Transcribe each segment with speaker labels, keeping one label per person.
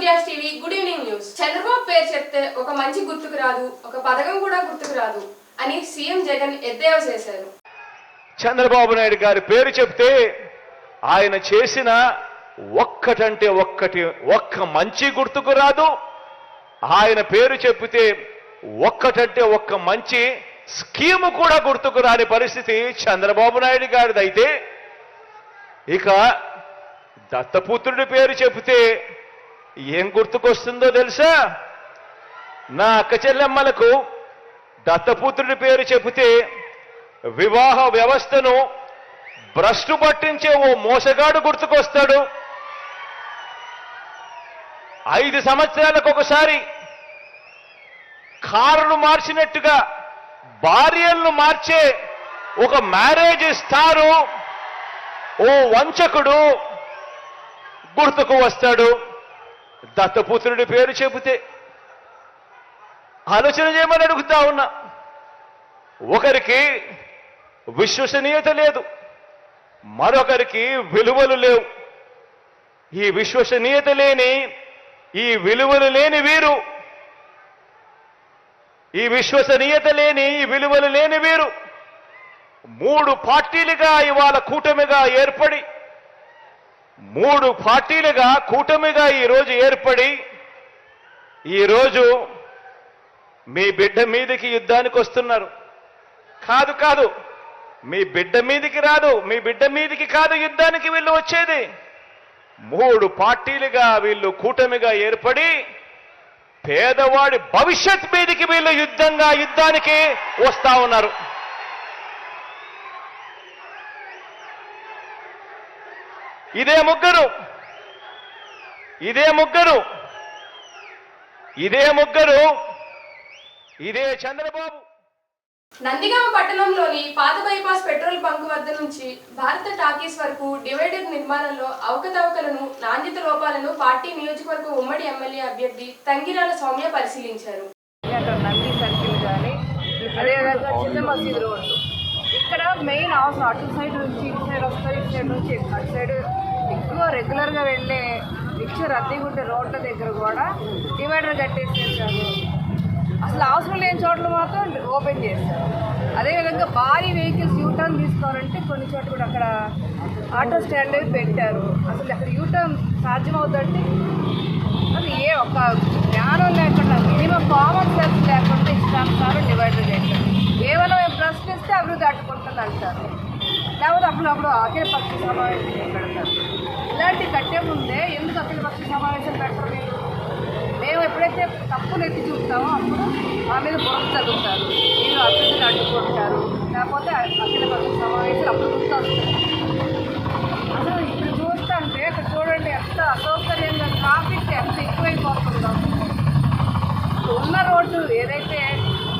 Speaker 1: Medias TV good evening news. Chandrababu పేరు చెప్తే ఒక మంచి గుర్తుకు రాదు, ఒక పథకం కూడా గుర్తుకు రాదు అని సీఎం జగన్ ఎద్దేవా చేశారు.
Speaker 2: చంద్రబాబు నాయుడు గారి పేరు చెప్తే ఆయన చేసిన ఒక్కటంటే ఒక్క మంచి గుర్తుకు రాదు. ఆయన పేరు చెప్తే ఒక్కటంటే ఒక్క మంచి స్కీము కూడా గుర్తుకు రాని పరిస్థితి చంద్రబాబు నాయుడు గారిదైతే, ఇక దత్తపుత్రుడి పేరు చెబితే ఏం గుర్తుకొస్తుందో తెలుసా? నా అక్క చెల్లెమ్మలకు దత్తపుత్రుడి పేరు చెబితే వివాహ వ్యవస్థను భ్రష్టు పట్టించే ఓ మోసగాడు గుర్తుకొస్తాడు. 5 సంవత్సరాలకు ఒకసారి కారును మార్చినట్టుగా భార్యలను మార్చే ఒక మ్యారేజ్ స్టారు ఓ వంచకుడు గుర్తుకు వస్తాడు. దత్తపుత్రుడి పేరు చెబితే ఆలోచన చేయమని అడుగుతా ఉన్నా. ఒకరికి విశ్వసనీయత లేదు, మరొకరికి విలువలు లేవు. ఈ విశ్వసనీయత లేని, ఈ విలువలు లేని వీరు, ఈ విశ్వసనీయత లేని, ఈ విలువలు లేని వీరు 3 పార్టీలుగా ఇవాళ కూటమిగా ఏర్పడి, 3 పార్టీలుగా కూటమిగా ఈరోజు ఏర్పడి, ఈరోజు మీ బిడ్డ మీదకి యుద్ధానికి వస్తున్నారు. కాదు, మీ బిడ్డ మీదకి రాదు, మీ బిడ్డ మీదకి కాదు యుద్ధానికి వీళ్ళు వచ్చేది. 3 పార్టీలుగా వీళ్ళు కూటమిగా ఏర్పడి పేదవాడి భవిష్యత్ మీదకి వీళ్ళు యుద్ధానికి వస్తా ఉన్నారు. ఇదే చంద్రబాబు.
Speaker 1: నందిగామ పట్టణంలోని పాత బైపాస్ పెట్రోల్ బంక్ వద్ద నుంచి భారత టాకీస్ వరకు డివైడర్ నిర్మాణంలో అవకతవకలను, నాణ్యత లోపాలను పార్టీ నియోజకవర్గ ఉమ్మడి ఎమ్మెల్యే అభ్యర్థి తంగిరాల సౌమ్య పరిశీలించారు.
Speaker 3: నంది సర్కిల్ కానీ అదేవిధంగా చిన్న మసీదు రోడ్డు ఇక్కడ మెయిన్ అవసరం. అటు సైడ్ నుంచి ఇటు సైడ్ వస్తారు, ఇటు సైడ్ నుంచి అటు సైడ్ ఎక్కువ రెగ్యులర్గా వెళ్ళే రిక్షా రద్దీగా ఉండే రోడ్ల దగ్గర కూడా డివైడర్ కట్టేసేసారు. అసలు అవసరం లేని చోట్ల మాత్రం ఓపెన్ చేశారు. అదేవిధంగా భారీ వెహికల్స్ యూటర్న్ తీసుకోవాలంటే కొన్ని చోట్ల కూడా అక్కడ ఆటో స్టాండ్ అవి పెట్టారు. అసలు అక్కడ యూటర్న్ సాధ్యమవుతుందంటే అది ఒక జ్ఞానం లేకుండా, మినిమం కామన్ సెన్స్ లేకుండా ఇష్టానుసారం డివైడర్ చేశారు. కేవలం ప్రశ్నిస్తే అభివృద్ధి అడ్డుకుంటుంది అంటారు, లేకపోతే అప్పుడప్పుడు అఖిలపక్ష సమావేశం పెడతారు. ఇలాంటి కట్టే ముందే ఎందుకు అఖిలపక్ష సమావేశం పెట్టరు? మేము ఎప్పుడైతే తప్పులు ఎత్తి చూపుతామో అప్పుడు మా మీద బురద చదువుతారు, మీరు అభివృద్ధిని అడ్డుకుంటారు, లేకపోతే అఖిలపక్ష సమావేశాలు అప్పుడు గుర్తొస్తారు. అసలు ఇప్పుడు చూస్తుంటే ఇక్కడ చూడండి ఎంత అసౌకర్యంగా ట్రాఫిక్ ఎంత ఎక్కువైపోతుందో. ఉన్న రోడ్డు ఏదైతే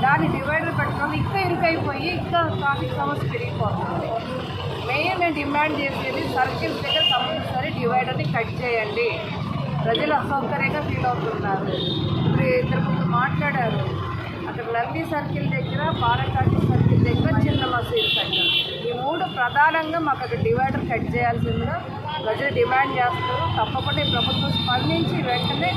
Speaker 3: దాన్ని డివైడర్ పెట్టడం ఇంకా ఇరుకైపోయి ఇంకా ట్రాఫిక్ సమస్య పెరిగిపోతుంది. మేము డిమాండ్ చేసేది సర్కిల్స్ దగ్గర కంపల్సరీ డివైడర్ని కట్ చేయండి. ప్రజలు అసౌకర్యంగా ఫీల్ అవుతున్నారు. ఇప్పుడు ఇద్దరు ముందు మాట్లాడారు, అక్కడ నంది సర్కిల్ దగ్గర, బాలకాటి సర్కిల్ దగ్గర, చిన్న మసీదు సర్కిల్, ఈ 3 ప్రధానంగా మాకు అక్కడ డివైడర్ కట్ చేయాల్సిందిగా ప్రజలు డిమాండ్ చేస్తారు. తప్పకుండా ఈ ప్రభుత్వం స్పందించి వెంటనే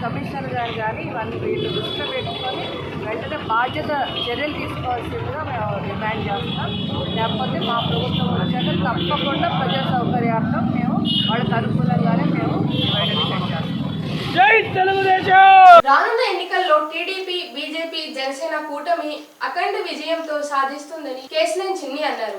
Speaker 3: కమిషనర్ గారు కానీ ఇవన్నీ వీళ్ళు దృష్టిలో పెట్టుకొని వెంటనే బాధ్యత చర్యలు తీసుకోవాల్సిందిగా మేము డిమాండ్ చేస్తాం. లేకపోతే మా ప్రభుత్వం వచ్చాక తప్పకుండా ప్రజా సౌకర్యార్థం మేము వాళ్ళకి అనుకూలంగానే మేము డివైడర్ కట్ చేస్తాం.
Speaker 1: రానున్న ఎన్నికల్లో టీడీపీ, బీజేపీ, జనసేన కూటమి అఖండ విజయంతో సాధిస్తుందని కేశినేని చిన్ని అన్నారు.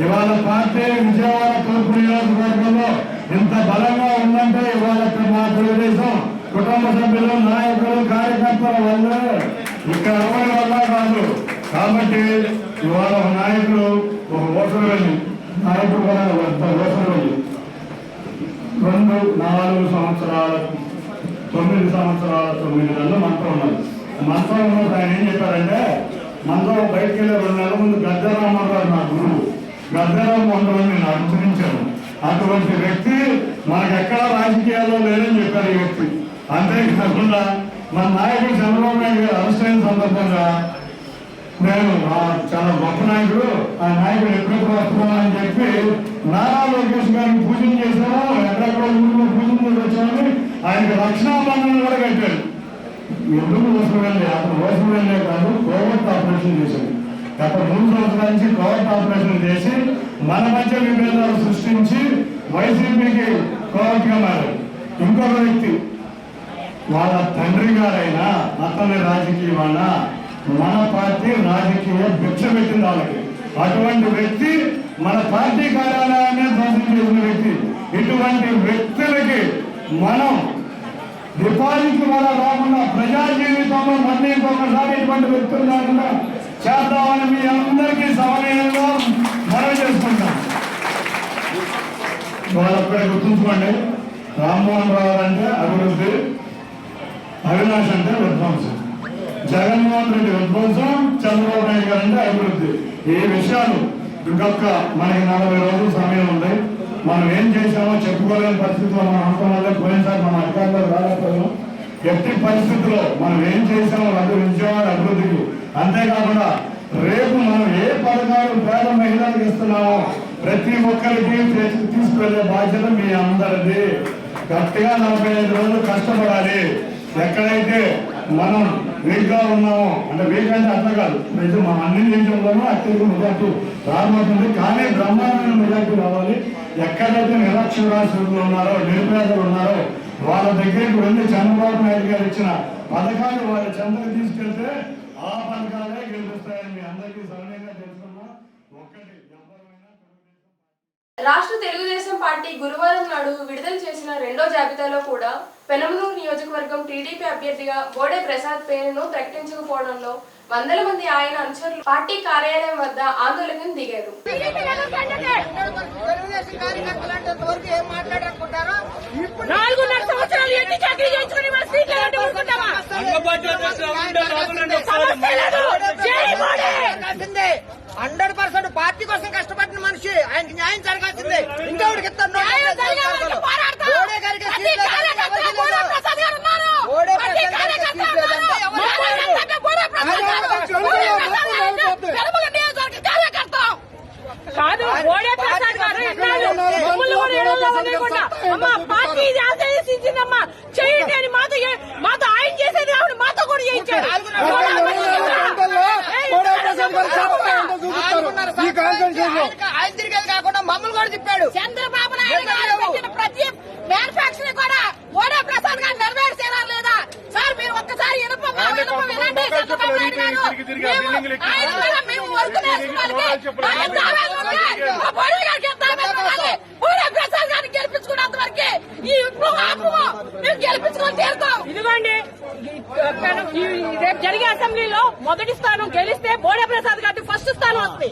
Speaker 4: ఇవాళ పార్టీ విజయవాడ తూర్పు నియోజకవర్గంలో ఇంత బలంగా ఉందంటే ఇవాళ మా తెలుగుదేశం కుటుంబ సభ్యులు, నాయకులు, కార్యకర్తల వల్ల ఇక్కడ ఎవరి వల్ల కాదు. కాబట్టి ఇవాళ నాయకులు ఒక ఓసలు వెళ్ళి నాయకుడు కూడా ఓసలు వెళ్ళి 2, 4 సంవత్సరాల 9 సంవత్సరాల 9 నెలలు మంత్రం ఉన్నది. మంత్రంలో ఆయన ఏం చెప్పారంటే, మంత్రం బయటికి వెళ్ళే 2 నెలల ముందు గద్దెరామరావు నా గురువు, గద్దెరామరావు నేను అనుసరించాను. అటువంటి వ్యక్తి మనకెక్కడా రాజకీయాల్లో లేదని చెప్పారు ఈ వ్యక్తి. అంతేకాకుండా మన నాయకుడు చంద్రబాబు నాయుడు గారు అరెస్ట్ అయిన సందర్భంగా నేను చాలా గొప్ప నాయకుడు ఆ నాయకుడు ఎప్పుడు వస్తున్నాం అని చెప్పి నారా లోకేష్ గారిని పూజలు చేశాము, ఎక్కడెక్కడ ఊళ్ళో పూజలు చేసి వచ్చామని ఆయనకు రక్షణాబంధనం కూడా కట్టాడు. ఎందుకు మోసం వెళ్ళి అతను మోసం వెళ్ళే కాదు, కోవర్ట్ ఆపరేషన్ చేశాడు. గత 3 సంవత్సరాల నుంచి కోవర్ట్ ఆపరేషన్ చేసి మన మధ్య విభేదాలు సృష్టించి వైసీపీకి కోవర్ట్గా మారాడు. ఇంకొక వ్యక్తి వాళ్ళ తండ్రి గారైనా అతని రాజకీయమైన మన పార్టీ రాజకీయ భిక్ష పెట్టింది వాళ్ళకి. అటువంటి వ్యక్తి మన పార్టీ కార్యాలయాన్ని ధ్వంసం చేసిన వ్యక్తి. ఇటువంటి వ్యక్తులకి మనం డిపాజిట్ కూడా రాకుండా ప్రజా జీవితంలో మళ్ళీ ఇంకొకసారి ఇటువంటి వ్యక్తులు కాకుండా చేద్దామని మీ అందరికీ సమయంలో మనవి చేసుకుంటాం. వాళ్ళొక్కడే గుర్తుంచుకోండి, రామ్మోహన్ రావు అంటే అభివృద్ధి, అవినాష్ అంటే విధ్వంసం, జగన్మోహన్ రెడ్డి విధ్వంసం, చంద్రబాబు నాయుడు గారు అంటే అభివృద్ధి. ఈ విషయాలు ఇంకొక మనకి 40 రోజులు సమయం ఉంది. మనం ఏం చేశామో చెప్పుకోలేని పరిస్థితుల్లో మనం అనుకోవాలి. పోయినసారి మన అధికారులు రాలేకపోయాం. ఎట్టి పరిస్థితుల్లో మనం ఏం చేశామో విజయవాడ అభివృద్ధికి, అంతేకాకుండా రేపు మనం ఏ పథకాలు పేద మహిళలకు ఇస్తున్నామో ప్రతి ఒక్కరికి తీసుకువెళ్లే బాధ్యత మీ అందరిది. గట్టిగా 45 రోజులు కష్టపడాలి. ఎక్కడైతే మనం వీక్గా ఉన్నామో, అంటే వీక్ అంటే అర్థం కాదు, ప్రతి మా అన్ని నియోజకవర్గాల్లో అత్యధిక మెజార్టీ రాబోతుంది. కానీ బ్రహ్మాండమైన మెజార్టీ రావాలి. ఎక్కడైతే నిరక్షరాస్యులు ఉన్నారో, నిరుపేదలు ఉన్నారో వాళ్ళ దగ్గరికి వెళ్ళి చంద్రబాబు నాయుడు గారు ఇచ్చిన పథకాలు వాళ్ళ చెంతకు తీసుకెళ్తే ఆ పథకాలే గెలిపిస్తాయని మీ అందరికీ సరళంగా తెలుసుకున్నా. ఒక్కటి
Speaker 1: రాష్ట్ర తెలుగుదేశం పార్టీ గురువారం నాడు విడుదల చేసిన 2వ జాబితాలో కూడా పెనమలూరు నియోజకవర్గం టీడీపీ అభ్యర్థిగా బోడే ప్రసాద్ పేరును ప్రకటించకపోవడంలో వందల మంది ఆయన అనుచరులు పార్టీ కార్యాలయం వద్ద ఆందోళనకు దిగారు.
Speaker 5: హండ్రెడ్ పర్సెంట్ పార్టీ కోసం కష్టపడిన మనిషి, ఆయనకి న్యాయం జరగాల్సిందే. ఇంకెవరికి ఇస్తాను
Speaker 6: కాదు. బోడే ప్రసాద్ గారు పార్టీ ఆదేశించిందమ్మా చేయండి అని మాతో ఆయన చేసేది కాబట్టి మాతో కూడా చేయించాడు.
Speaker 5: ఆయన తిరిగేది కాకుండా మమ్మల్ని కూడా తిప్పాడు.
Speaker 6: చంద్రబాబు నాయుడు గారు పెట్టిన ప్రతి మ్యానుఫాక్చరింగ్ కూడా బోడే ప్రసాద్ గారు నెరవేర్చేదా లేదా? సార్ మీరు ఒక్కసారి వినండి. చంద్రబాబు నాయుడు గారు మేము వర్క్ నేసిన వాళ్ళకి బోడే ప్రసాద్ గారిని గెలిపించుకున్నంత వరకే ఈ మేము గెలిపించుకొని తీరుతాం. ఇదిగోండి రేపు జరిగే అసెంబ్లీలో మొదటి స్థానం గెలిస్తే బోడే ప్రసాద్ గారికి ఫస్ట్ స్థానం వస్తుంది.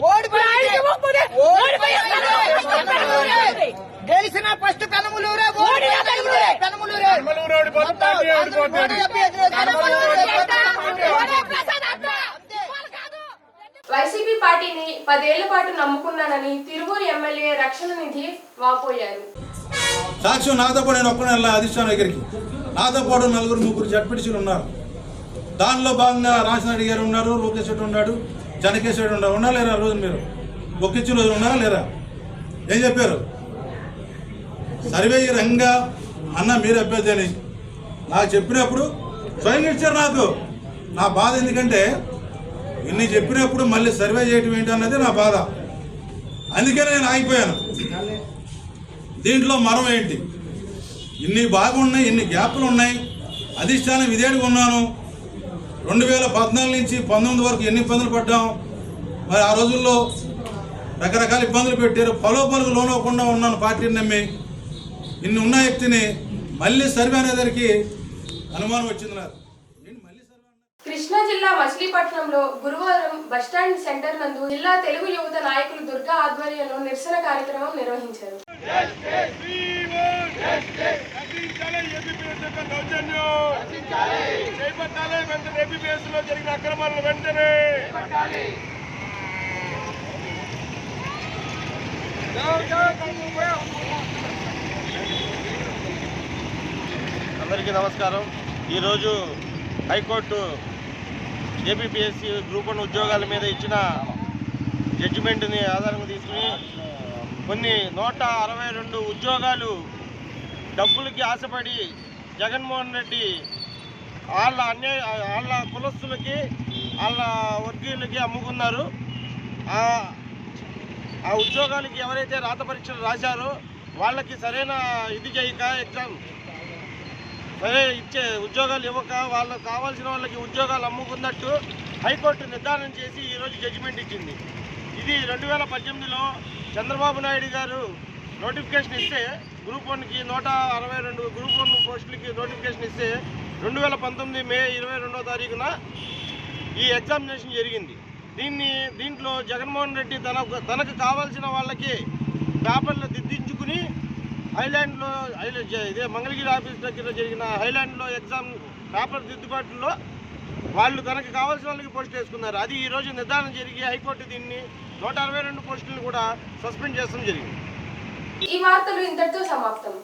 Speaker 5: గెలిచిన ఫస్ట్ పెనమలూరే.
Speaker 1: వైసీపీ పార్టీని 10 ఏళ్ల పాటు నమ్ముకున్నానని తిరువూరు ఎమ్మెల్యే రక్షణ నిధి వాపోయారు.
Speaker 7: సాక్ష్యం నాతో పాటు నేను ఒక్కనే వెళ్ళా అధిష్టానం దగ్గరికి. నాతో పాటు 4-3 జడ్పీటీసీలు ఉన్నారు. దానిలో భాగంగా రాజనాయుడు గారు ఉన్నారు, లోకేష్ రెడ్డి ఉన్నాడు, జనకేశ్వరుడు ఉన్నారు. ఉన్నా లేరా? రోజు మీరు ఒక్కిచ్చిన రోజు ఉన్నారా లేరా? ఏం చెప్పారు? సర్వే రంగా అన్న మీరు అభ్యర్థి అని నాకు చెప్పినప్పుడు స్వయంగా ఇచ్చారు. నాకు నా బాధ ఎందుకంటే ఇన్ని చెప్పినప్పుడు మళ్ళీ సర్వే చేయటం ఏంటి అన్నది నా బాధ. అందుకే నేను ఆగిపోయాను. దీంట్లో మరం ఏంటి? ఇన్ని బాగున్నాయి, ఇన్ని గ్యాప్లు ఉన్నాయి. అధిష్టానం ఇదేడుగా ఉన్నాను. 2014 నుంచి 19 వరకు ఎన్ని ఇబ్బందులు పడ్డాం. మరి ఆ రోజుల్లో రకరకాల ఇబ్బందులు పెట్టారు. పలుకు లోనవ్వకుండా ఉన్నాను పార్టీని నమ్మి. ఇన్ని ఉన్న వ్యక్తిని మళ్ళీ సర్వే అనేదానికి అనుమానం వచ్చింది నాకు.
Speaker 1: కృష్ణా జిల్లా మచిలీపట్నంలో గురువారం బస్టాండ్ సెంటర్ నందు జిల్లా తెలుగు యువత నాయకులు దుర్గా ఆధ్వర్యంలో నిరసన కార్యక్రమం నిర్వహించారు.
Speaker 8: అందరికీ నమస్కారం. ఈరోజు హైకోర్టు ఏపీపీఎస్సీ గ్రూప్ 1 ఉద్యోగాల మీద ఇచ్చిన జడ్జిమెంట్ని ఆధారంగా తీసుకుని కొన్ని 162 ఉద్యోగాలు డబ్బులకి ఆశపడి జగన్మోహన్ రెడ్డి వాళ్ళ కులస్తులకి వాళ్ళ వర్గీయులకి అమ్ముకున్నారు. ఆ ఉద్యోగాలకి ఎవరైతే రాత పరీక్షలు రాశారో వాళ్ళకి సరైన ఇది చేయక ఎగ్జామ్ సరే ఇచ్చే ఉద్యోగాలు ఇవ్వక వాళ్ళకి కావాల్సిన వాళ్ళకి ఉద్యోగాలు అమ్ముకున్నట్టు హైకోర్టు నిర్ధారణ చేసి ఈరోజు జడ్జిమెంట్ ఇచ్చింది. ఇది 2018లో చంద్రబాబు నాయుడు గారు నోటిఫికేషన్ ఇస్తే గ్రూప్ 1కి 162 గ్రూప్ 1 పోస్టులకి నోటిఫికేషన్ ఇస్తే 2019 మే 22వ తారీఖున ఈ ఎగ్జామినేషన్ జరిగింది. దీంట్లో జగన్మోహన్ రెడ్డి తనకు కావాల్సిన వాళ్ళకి పేపర్లు దిద్దించుకుని ఇదే మంగళగిరి ఆఫీస్ దగ్గర జరిగిన హైలాండ్లో ఎగ్జామ్ పేపర్ దిద్దుబాటులో వాళ్ళు తనకు కావాల్సిన వాళ్ళకి పోస్ట్ వేసుకున్నారు. అది ఈరోజు నిర్ధారణ జరిగి హైకోర్టు దీన్ని 162 పోస్టులను కూడా సస్పెండ్ చేయడం జరిగింది.
Speaker 1: ఈ వార్తలు ఇంతటితో సమాప్తం.